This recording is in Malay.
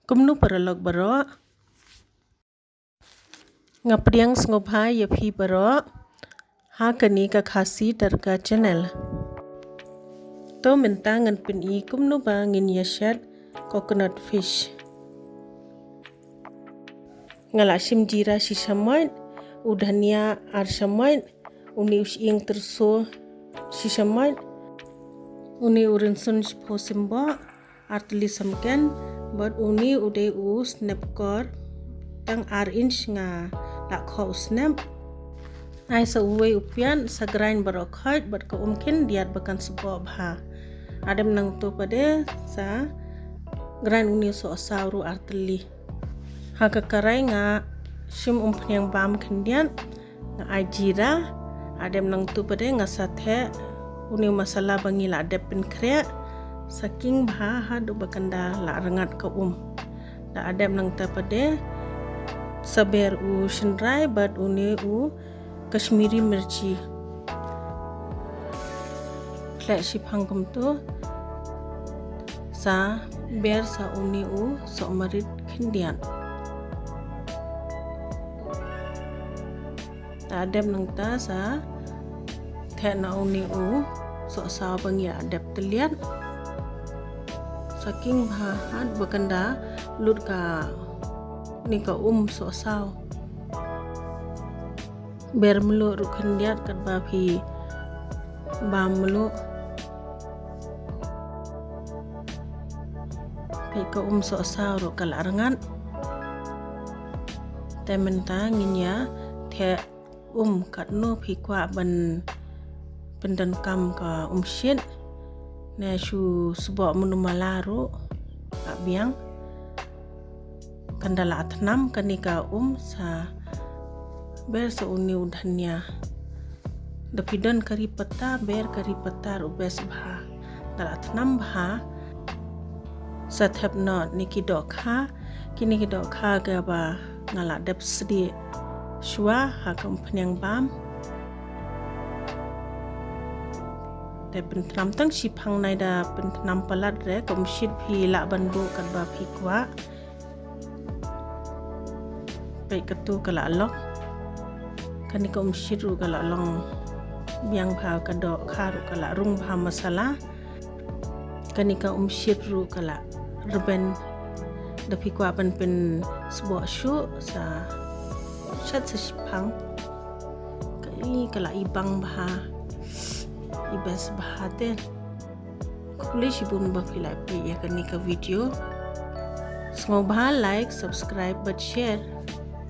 Kumnu paralog baro ngapriang ngobha ya phi baro ha kani ka khasi tarka channel to minta ngan pin I kumnu ba ngin yashat coconut fish ngala sim jira si samoin udhania ar samoin uni using terso si samoin uni urinsun posimbo artli samken but uni ude snapkor tang ar inch nga lakho snap ai sa uwe upian sa grind barokhat but ka umkin diat bakan subo bha adem nang to pade sa grind uni so sauru artli ha ka karai nga sim umpnyang bam kendian nga ajira adem nang to pade nga sathe uni masala bangila adepin kre saking bha ha do bakanda la rangat ka da adem nang ta pade saber u shinrai but uni u kashmiri mirchi flash phangam to sa ber sa uni u so marit khindian ta adem nang ta sa thena uni u so sa bangi adep telian saking bha bakanda lut ka ni ka so sao ber melu ru khandiat kat ba phi ba melu pe ka so sao ru kal arangan tementa nginya the kat no phi kwa ban pendan kam ka shin ne shu subo munumalaru abiang kandala atnam kanika sa ber sa uni udhania dapidan kari pata ber kari pata ubes bha dala atnam bha sa thepno niki dokha kini ki dokha ga ba ngala dap sdi shwa ha kampanyang bam te pentram tang sipang nai da pentram palat re komshit phi la bandu kan ba phi kwa pe katu kala lok kani komshit ru kala long biang bha ka do kharu kala rung bha masala kani ka ru kala reben da phi kwa ban pen sbo shu sa chat sa sipang kai kala ibang bha ibas bahaten kuli shibun ba filai pi ya kani ka video smobha like subscribe but share